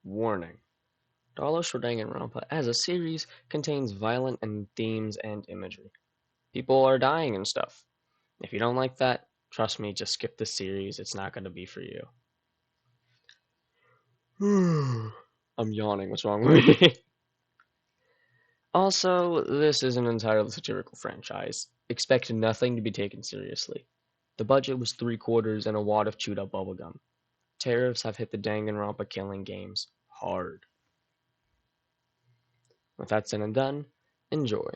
Warning: Dollar Store Danganronpa as a series contains violent and themes and imagery. People are dying and stuff. If you don't like that, trust me, just skip the series. It's not going to be for you. I'm yawning. What's wrong with me? Also, this is an entirely satirical franchise. Expect nothing to be taken seriously. The budget was 3 quarters and a wad of chewed up bubblegum. Tariffs have hit the Danganronpa killing games hard. With that said and done, enjoy.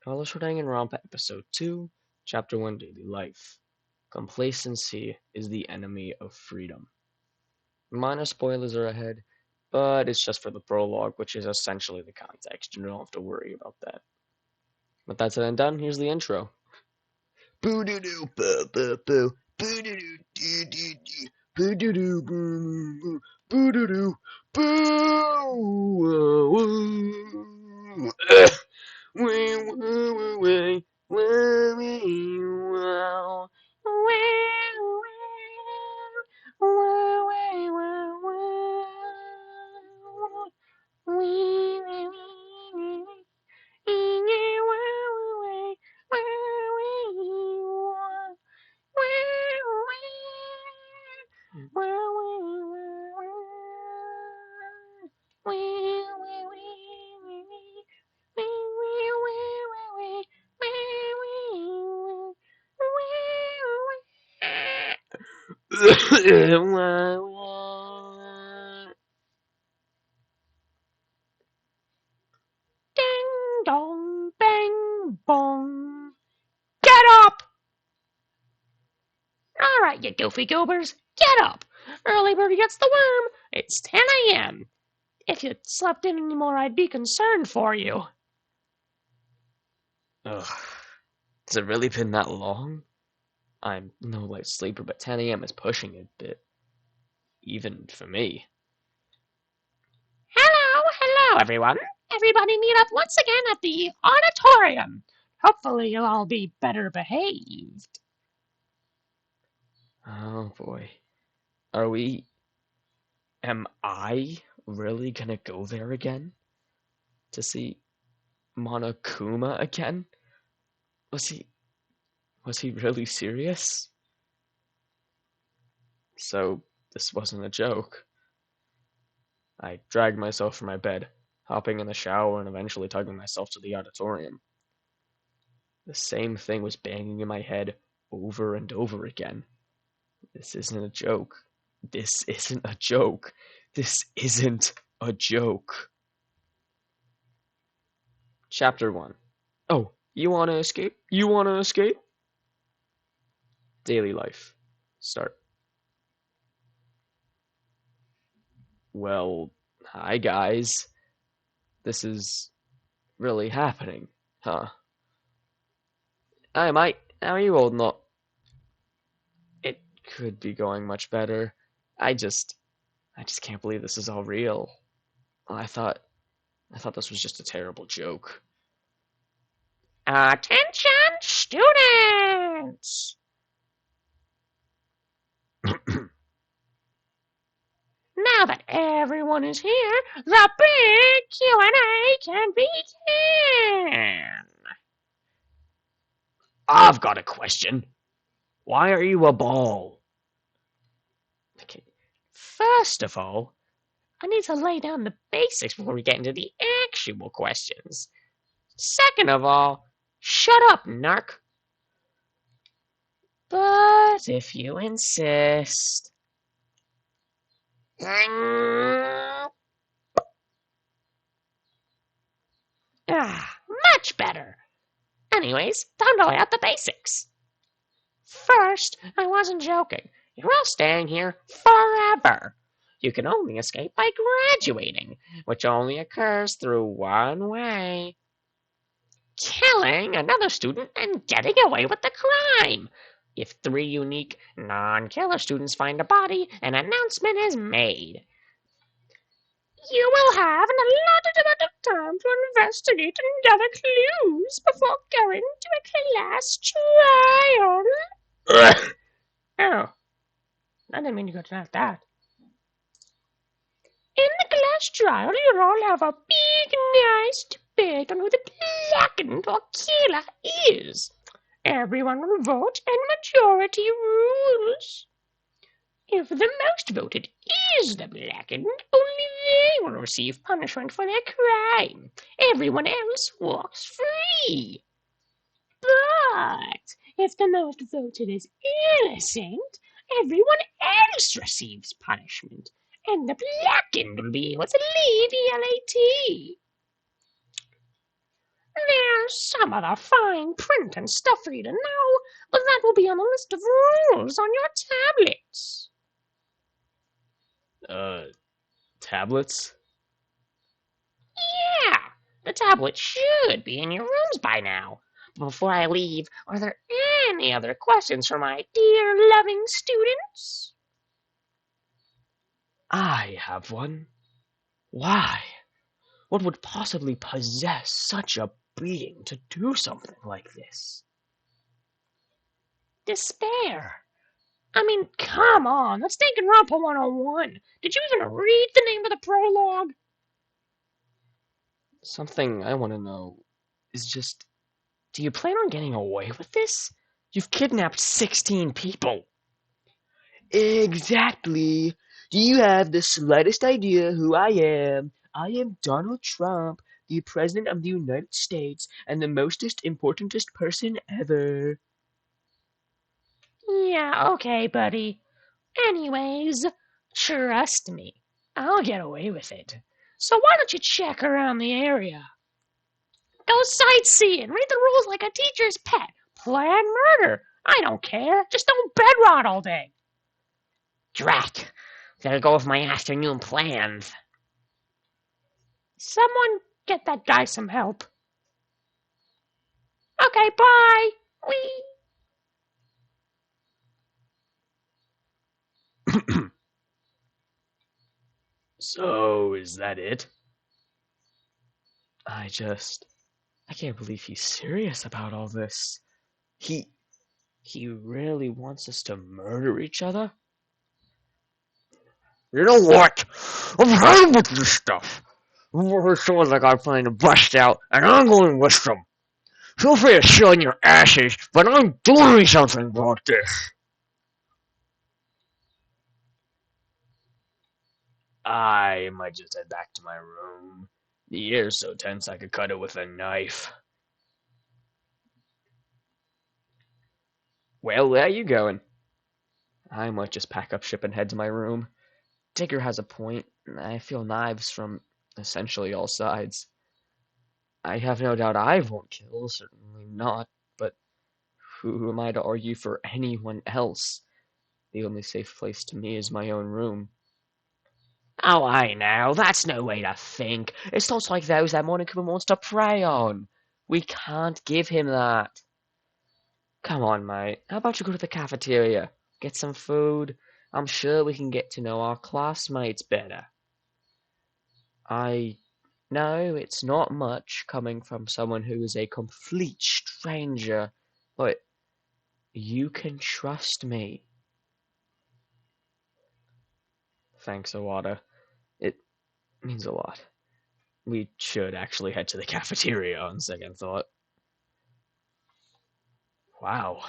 Dollar Store Danganronpa Episode 2, Chapter 1 Daily Life. Complacency is the enemy of freedom. Minor spoilers are ahead, but it's just for the prologue, which is essentially the context. You don't have to worry about that. With that said and done, here's the intro. Boo doo doo boo boo boo. Boo doo doo doo doo doo. Boo doo doo boo boo doo doo boo. Ding dong, bang bong. Get up! All right, you goofy goobers, get up! Early bird gets the worm. It's 10 a.m. If you'd slept in anymore, I'd be concerned for you. Ugh. Has it really been that long? I'm no light sleeper, but 10 a.m. is pushing it a bit. Even for me. Hello, everyone. Everybody meet up once again at the auditorium. Hopefully you'll all be better behaved. Oh boy. Am I really gonna go there again? To see Monokuma again? Was he really serious? So, this wasn't a joke. I dragged myself from my bed, hopping in the shower and eventually tugging myself to the auditorium. The same thing was banging in my head over and over again. This isn't a joke. This isn't a joke. This isn't a joke. Chapter 1. Oh, you wanna escape? You wanna escape? Daily life. Start. Well, hi guys. This is really happening, huh? Hi mate, how are you holding up? It could be going much better. I just can't believe this is all real. I thought this was just a terrible joke. Attention, students! Now that everyone is here, the big Q&A can begin. I've got a question. Why are you a ball? Okay. First of all, I need to lay down the basics before we get into the actual questions. Second of all, shut up, narc. But if you insist. Much better. Anyways, time to lay out the basics. First, I wasn't joking. You're all staying here forever. You can only escape by graduating, which only occurs through one way. Killing another student and getting away with the crime. If 3 unique, non-killer students find a body, an announcement is made. You will have an allotted amount of time to investigate and gather clues before going to a class trial. Oh, I didn't mean to go to that. next trial, you'll all have a big, nice debate on who the blackened or killer is. Everyone will vote, and majority rules. If the most voted is the blackened, only they will receive punishment for their crime. Everyone else walks free. But if the most voted is innocent, everyone else receives punishment, and the blackened will be able to leave ELAT. There's some other fine print and stuff for you to know, but that will be on the list of rules on your tablets. Tablets? Yeah, the tablet should be in your rooms by now. But before I leave, are there any other questions for my dear loving students? I have one. Why? What would possibly possess such a being to do something like this? Despair. I mean, come on, that's Danganronpa 101. Did you even read the name of the prologue? Something I want to know is just, do you plan on getting away with this? You've kidnapped 16 people. Exactly. Do you have the slightest idea who I am? I am Donald Trump, the President of the United States, and the mostest importantest person ever. Yeah, okay, buddy. Anyways, trust me, I'll get away with it. So why don't you check around the area? Go sightseeing, read the rules like a teacher's pet, plan murder. I don't care, just don't bed rot all day. Drat, there goes my afternoon plans. Someone get that guy some help. Okay, bye. Wee. So, is that it? I can't believe he's serious about all this. He really wants us to murder each other? You know what? I'm done with this stuff. Someone like I'm planning to bust out, and I'm going with them. Feel free to sit on your asses, but I'm doing something about this. I might just head back to my room. The air's so tense I could cut it with a knife. Well, where are you going? I might just pack up ship and head to my room. Digger has a point. I feel knives from essentially all sides. I have no doubt I won't kill, certainly not, but who am I to argue for anyone else? The only safe place to me is my own room. Oh, I know, that's no way to think. It's not like those that Monkuma wants to prey on. We can't give him that. Come on, mate. How about you go to the cafeteria? Get some food? I'm sure we can get to know our classmates better. I know it's not much coming from someone who is a complete stranger, but you can trust me. Thanks, Awada. It means a lot. We should actually head to the cafeteria on second thought. Wow.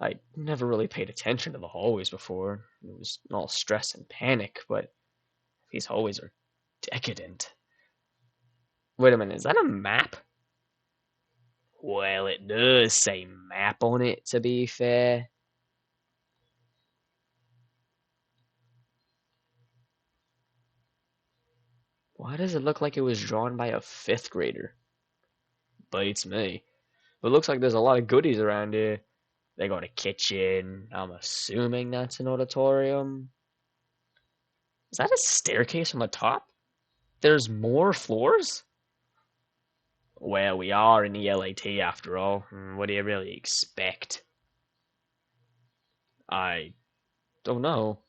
I never really paid attention to the hallways before. It was all stress and panic, but these hallways are decadent. Wait a minute, is that a map? Well, it does say map on it, to be fair. Why does it look like it was drawn by a 5th grader? Bites me. But it looks like there's a lot of goodies around here. They got a kitchen. I'm assuming that's an auditorium. Is that a staircase on the top? There's more floors? Well, we are in the LAT after all. What do you really expect? I don't know.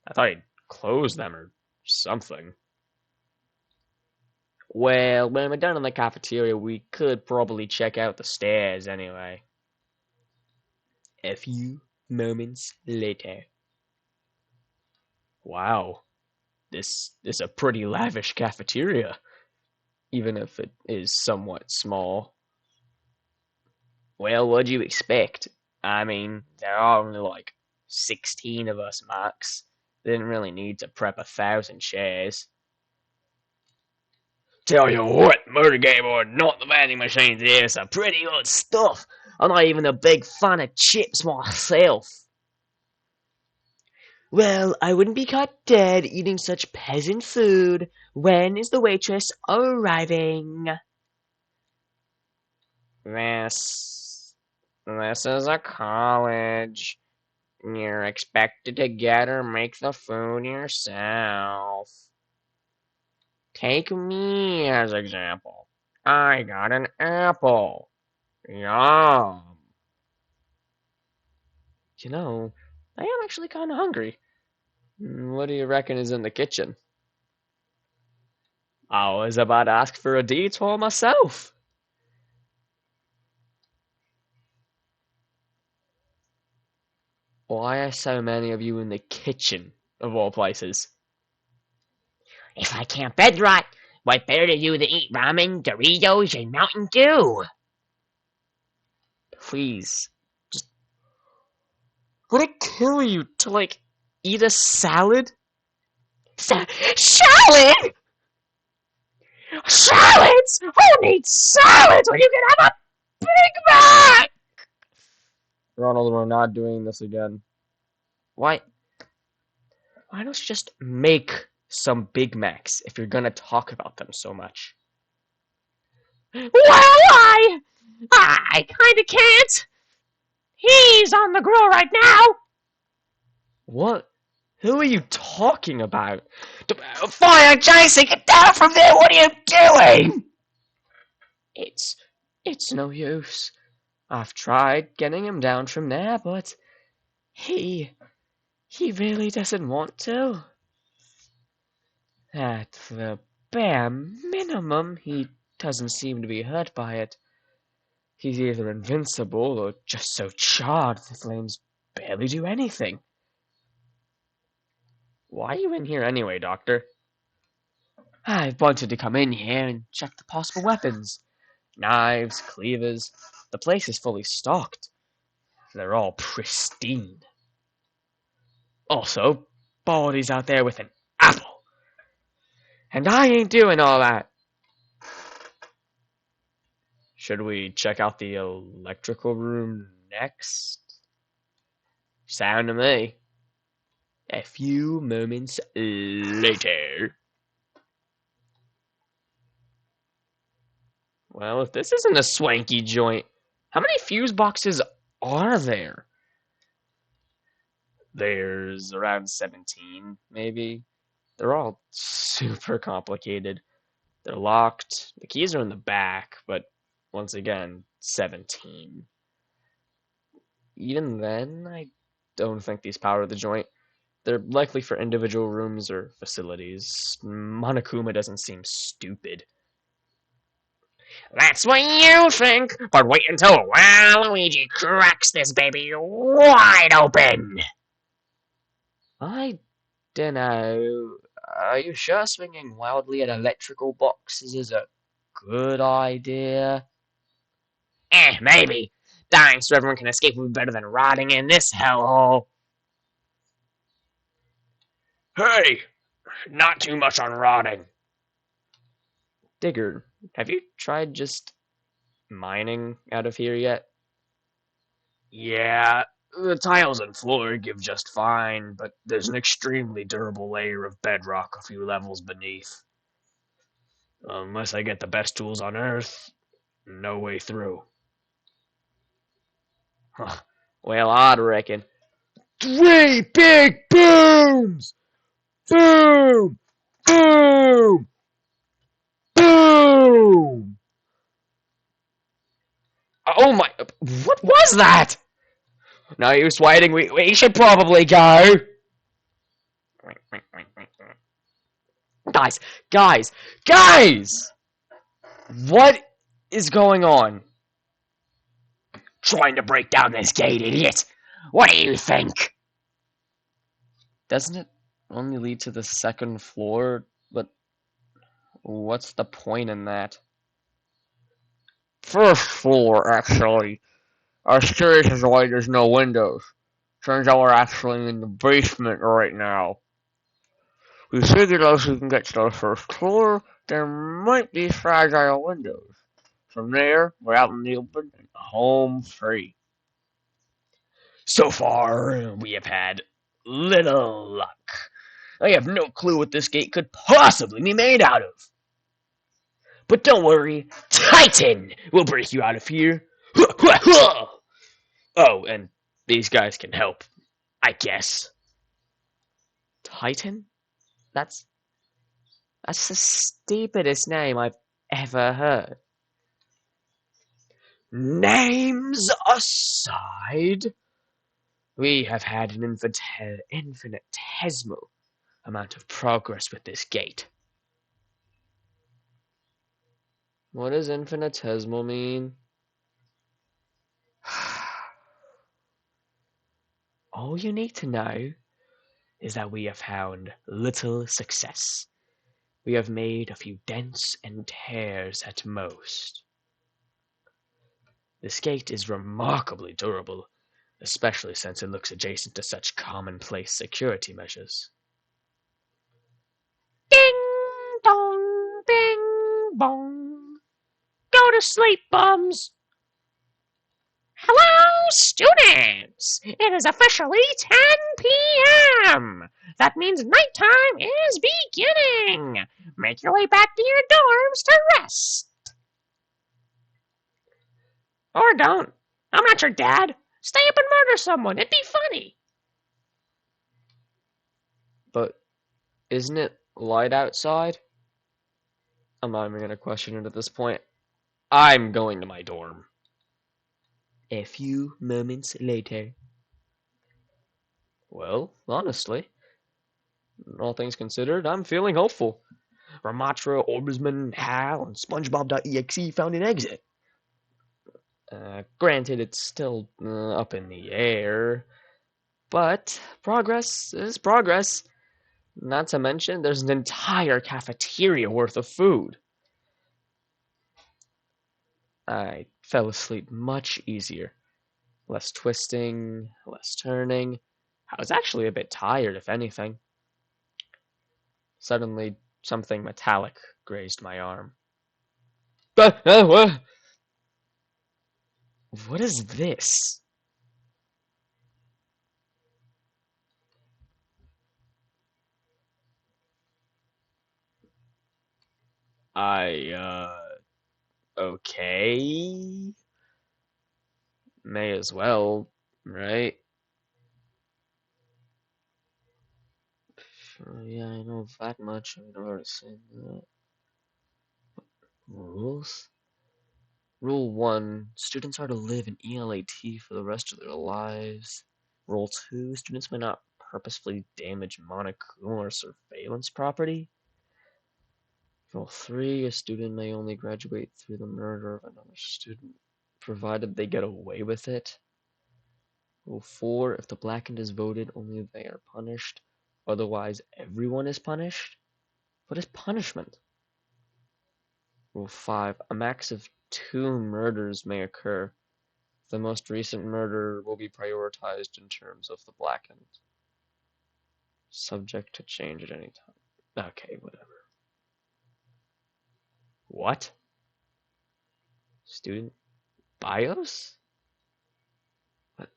I thought I'd close them or something. Well, when we're done in the cafeteria, we could probably check out the stairs anyway. A few moments later. Wow, this is a pretty lavish cafeteria, even if it is somewhat small. Well, what'd you expect? I mean, there are only like 16 of us max. They didn't really need to prep 1,000 chairs. Tell you what, murder game or not, the vending machines here are some pretty good stuff. I'm not even a big fan of chips myself. Well, I wouldn't be caught dead eating such peasant food. When is the waitress arriving? This is a college. You're expected to get or make the food yourself. Take me as example. I got an apple. Yum. You know, I am actually kind of hungry. What do you reckon is in the kitchen? I was about to ask for a detour myself. Why are so many of you in the kitchen, of all places? If I can't bed rot, what better to do than eat ramen, Doritos, and Mountain Dew? Please. Just. Would it kill you to, like, eat a salad? Salad? Salads? Who needs salads when you can have a Big Mac? Ronald, we're not doing this again. Why don't you just make some Big Macs if you're gonna talk about them so much? Well, I kinda can't. He's on the grill right now. What? Who are you talking about? Fire, Jason, get down from there. What are you doing? It's no use. I've tried getting him down from there, but he really doesn't want to. At the bare minimum, he doesn't seem to be hurt by it. He's either invincible or just so charred the flames barely do anything. Why are you in here anyway, Doctor? I wanted to come in here and check the possible weapons. Knives, cleavers. The place is fully stocked. They're all pristine. Also, Baldy's out there with an apple. And I ain't doing all that. Should we check out the electrical room next? Sound to me. A few moments later. Well, if this isn't a swanky joint, how many fuse boxes are there? There's around 17, maybe. They're all super complicated. They're locked. The keys are in the back, but once again, 17. Even then, I don't think these power the joint. They're likely for individual rooms or facilities. Monokuma doesn't seem stupid. That's what you think, but wait until Waluigi cracks this baby wide open. I dunno. Are you sure swinging wildly at electrical boxes is a good idea? Maybe. Dying so everyone can escape would be better than rotting in this hellhole. Hey! Not too much on rotting. Digger, have you tried just mining out of here yet? Yeah, the tiles and floor give just fine, but there's an extremely durable layer of bedrock a few levels beneath. Unless I get the best tools on Earth, no way through. Huh. Well, I'd reckon. 3 big booms! Boom! Boom! Boom! Oh my... What was that? No use waiting, we should probably go. Guys! What is going on? Trying to break down this gate, idiot. What do you think? Doesn't it only lead to the second floor, but what's the point in that? First floor, actually. I was curious as to why there's no windows. Turns out we're actually in the basement right now. We figured if we can get to the first floor, there might be fragile windows. From there, we're out in the open and home free. So far, we have had little luck. I have no clue what this gate could possibly be made out of. But don't worry, Titan will break you out of here. Oh, and these guys can help, I guess. Titan? That's that's the stupidest name I've ever heard. Names aside, we have had an infinitesimal amount of progress with this gate. What does infinitesimal mean? All you need to know is that we have found little success. We have made a few dents and tears at most. This gate is remarkably durable, especially since it looks adjacent to such commonplace security measures. Ding dong, bing bong. Go to sleep, bums! Hello, students! It is officially 10 p.m. That means nighttime is beginning. Make your way back to your dorms to rest. Or don't. I'm not your dad. Stay up and murder someone. It'd be funny. But isn't it light outside? I'm not even gonna question it at this point. I'm going to my dorm. A few moments later. Well, honestly, all things considered, I'm feeling hopeful. Ramatra, Orbisman, Hal, and SpongeBob.exe found an exit. Granted, it's still up in the air, but progress is progress. Not to mention, there's an entire cafeteria worth of food. I fell asleep much easier. Less twisting, less turning. I was actually a bit tired, if anything. Suddenly, something metallic grazed my arm. What is this? Okay. May as well, right? Yeah, I know that much. I've already seen that. Rules? Rule 1, students are to live in ELAT for the rest of their lives. Rule 2, students may not purposefully damage Monkuma or surveillance property. Rule 3, a student may only graduate through the murder of another student, provided they get away with it. Rule 4, if the blackened is voted, only they are punished. Otherwise, everyone is punished. What is punishment? Rule 5, a max of 2 murders may occur. The most recent murder will be prioritized in terms of the blackened. Subject to change at any time. Okay, whatever. What? Student bios? What?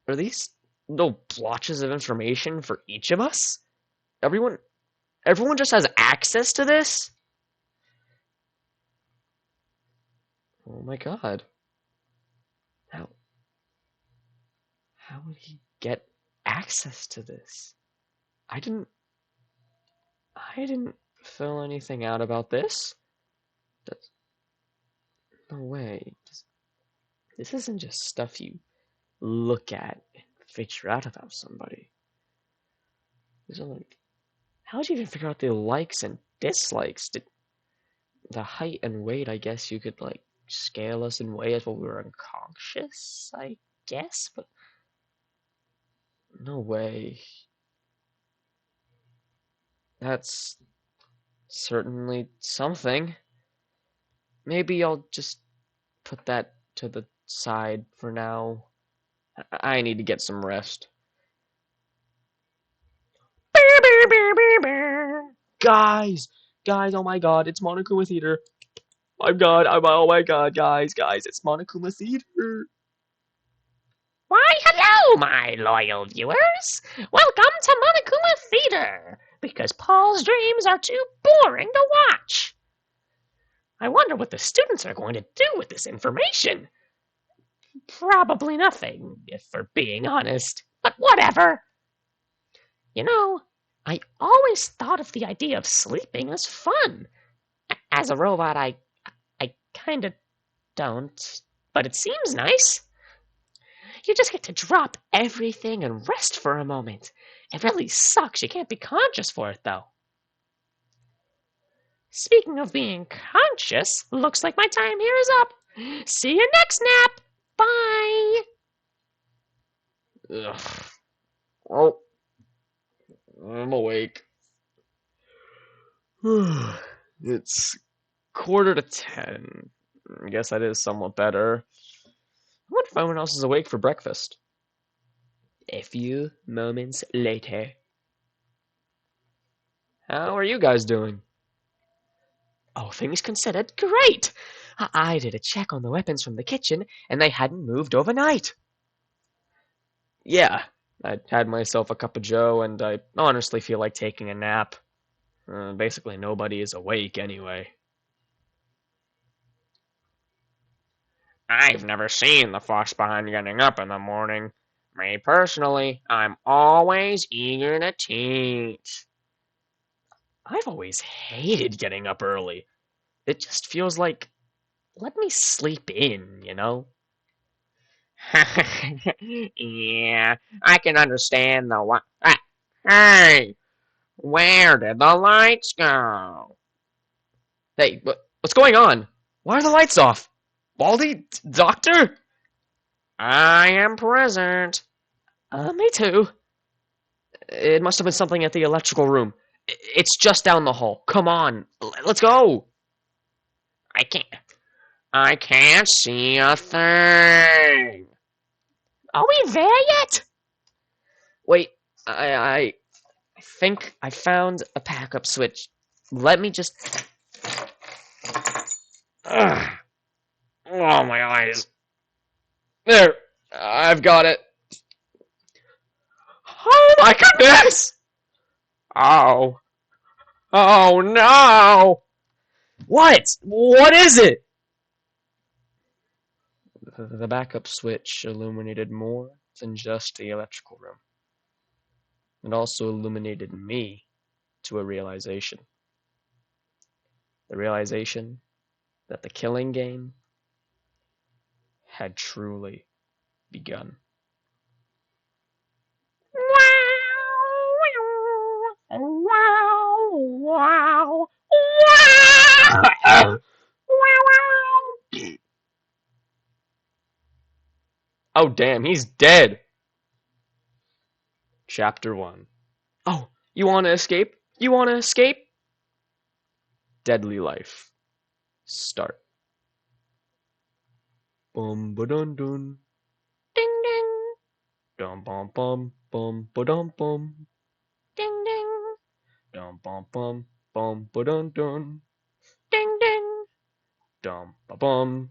Are these little blotches of information for each of us? Everyone just has access to this? Oh my god. How would he get access to this? I didn't fill anything out about this. That's no way. This isn't just stuff you look at and figure out about somebody. These are like, how would you even figure out the likes and dislikes? The height and weight, I guess you could like scale us and weigh us while we were unconscious, I guess, but no way. That's certainly something. Maybe I'll just put that to the side for now. I need to get some rest. Guys! Guys, oh my god, it's Monkuma Theater. Oh my god, guys, it's Monkuma Theater. Why, hello, my loyal viewers! Welcome to Monkuma Theater, because Paul's dreams are too boring to watch. I wonder what the students are going to do with this information. Probably nothing, if we're being honest, but whatever. You know, I always thought of the idea of sleeping as fun. As a robot, I kinda don't, but it seems nice. You just get to drop everything and rest for a moment. It really sucks you can't be conscious for it, though. Speaking of being conscious, looks like my time here is up. See you next nap. Bye. Ugh. Oh, I'm awake. It's 9:45. I guess that is somewhat better. I wonder if anyone else is awake for breakfast. A few moments later. How are you guys doing? All things considered, great! I did a check on the weapons from the kitchen, and they hadn't moved overnight. Yeah, I had myself a cup of joe, and I honestly feel like taking a nap. Basically, nobody is awake anyway. I've never seen the fuss behind getting up in the morning. Me personally, I'm always eager to teach. I've always hated getting up early. It just feels like, let me sleep in, you know? Yeah, I can understand the what. Hey, where did the lights go? Hey, what's going on? Why are the lights off? Baldy? Doctor? I am present. Me too. It must have been something at the electrical room. It's just down the hall. Come on, let's go. I can't. I can't see a thing. Are we there yet? Wait, I think I found a backup switch. Let me just. Ugh. Oh, my eyes. There, I've got it. Oh my goodness! Oh. Oh, no. What? What is it? The backup switch illuminated more than just the electrical room. It also illuminated me to a realization. The realization that the killing game had truly begun. Wow, wow, wow. Oh damn, he's dead! Chapter 1. Oh, you wanna escape? You wanna escape? Deadly Life. Start. Bum ba dun dun. Ding ding, Dum bum bum bum ba dum bum. ding ding, Dum bum bum bum ba dun dun. ding ding. Dum ba bum